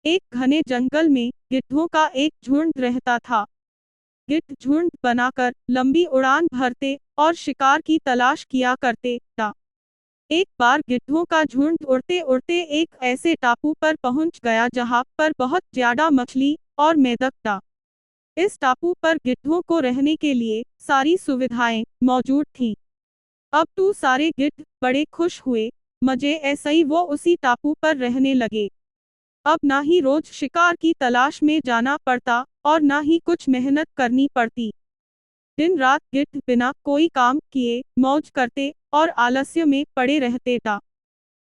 एक घने जंगल में गिद्धों का एक झुंड रहता था। गिद्ध झुंड बनाकर लंबी उड़ान भरते और शिकार की तलाश किया करते थे। एक बार गिद्धों का झुंड उड़ते उड़ते एक ऐसे टापू पर पहुंच गया जहां पर बहुत ज्यादा मछली और मेंढक था। इस टापू पर गिद्धों को रहने के लिए सारी सुविधाएं मौजूद थीं। अब तो सारे गिद्ध बड़े खुश हुए। मजे ऐसे ही वो उसी टापू पर रहने लगे। अब ना ही रोज शिकार की तलाश में जाना पड़ता और ना ही कुछ मेहनत करनी पड़ती। दिन रात गिद्ध बिना कोई काम किए मौज करते और आलस्य में पड़े रहते थे।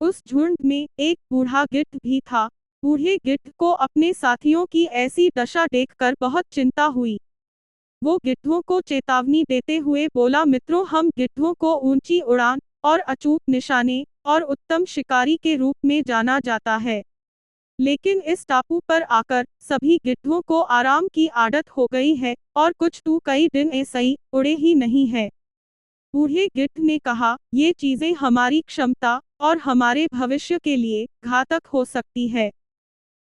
उस झुंड में एक बूढ़ा गिद्ध भी था। बूढ़े गिद्ध को अपने साथियों की ऐसी दशा देखकर बहुत चिंता हुई। वो गिद्धों को चेतावनी देते हुए बोला, मित्रों, हम गिद्धों को ऊंची उड़ान और अचूक निशाने और उत्तम शिकारी के रूप में जाना जाता है। लेकिन इस टापू पर आकर सभी गिद्धों को आराम की आदत हो गई है और कुछ तो कई दिन ऐसे ही उड़े ही नहीं है। बूढ़े गिद्ध ने कहा, ये चीजें हमारी क्षमता और हमारे भविष्य के लिए घातक हो सकती है।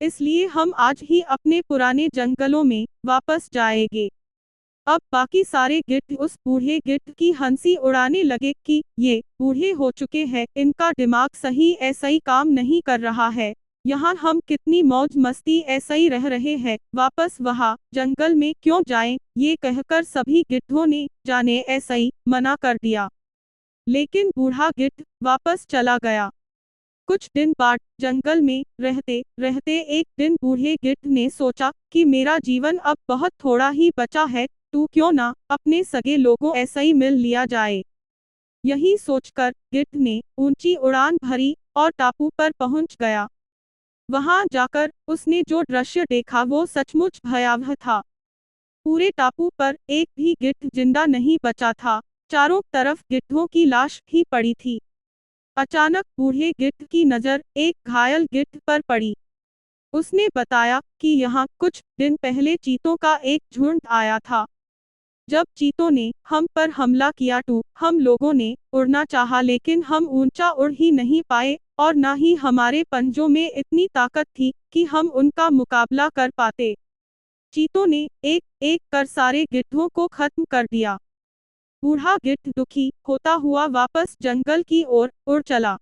इसलिए हम आज ही अपने पुराने जंगलों में वापस जाएंगे। अब बाकी सारे गिद्ध उस बूढ़े गिद्ध की हंसी उड़ाने लगे कि ये बूढ़े हो चुके हैं, इनका दिमाग सही ऐसा ही काम नहीं कर रहा है। यहाँ हम कितनी मौज मस्ती ऐसा ही रह रहे हैं, वापस वहाँ जंगल में क्यों जाएं? ये कहकर सभी गिद्धों ने जाने ऐसा ही मना कर दिया। लेकिन बूढ़ा गिद्ध वापस चला गया। कुछ दिन बाद जंगल में रहते रहते एक दिन बूढ़े गिद्ध ने सोचा कि मेरा जीवन अब बहुत थोड़ा ही बचा है, तो क्यों ना अपने सगे लोगों ऐसा ही मिल लिया जाए। यही सोचकर गिद्ध ने ऊंची उड़ान भरी और टापू पर पहुंच गया। वहां जाकर उसने जो दृश्य देखा वो सचमुच भयावह था। पूरे टापू पर एक भी गिद्ध जिंदा नहीं बचा था। चारों तरफ गिद्धों की लाश ही पड़ी थी। अचानक बूढ़े गिद्ध की नजर एक घायल गिद्ध पर पड़ी। उसने बताया कि यहाँ कुछ दिन पहले चीतों का एक झुंड आया था। जब चीतों ने हम पर हमला किया तो हम लोगों ने उड़ना चाहा, लेकिन हम ऊंचा उड़ ही नहीं पाए और ना ही हमारे पंजों में इतनी ताकत थी कि हम उनका मुकाबला कर पाते। चीतों ने एक एक कर सारे गिद्धों को खत्म कर दिया। बूढ़ा गिद्ध दुखी होता हुआ वापस जंगल की ओर उड़ चला।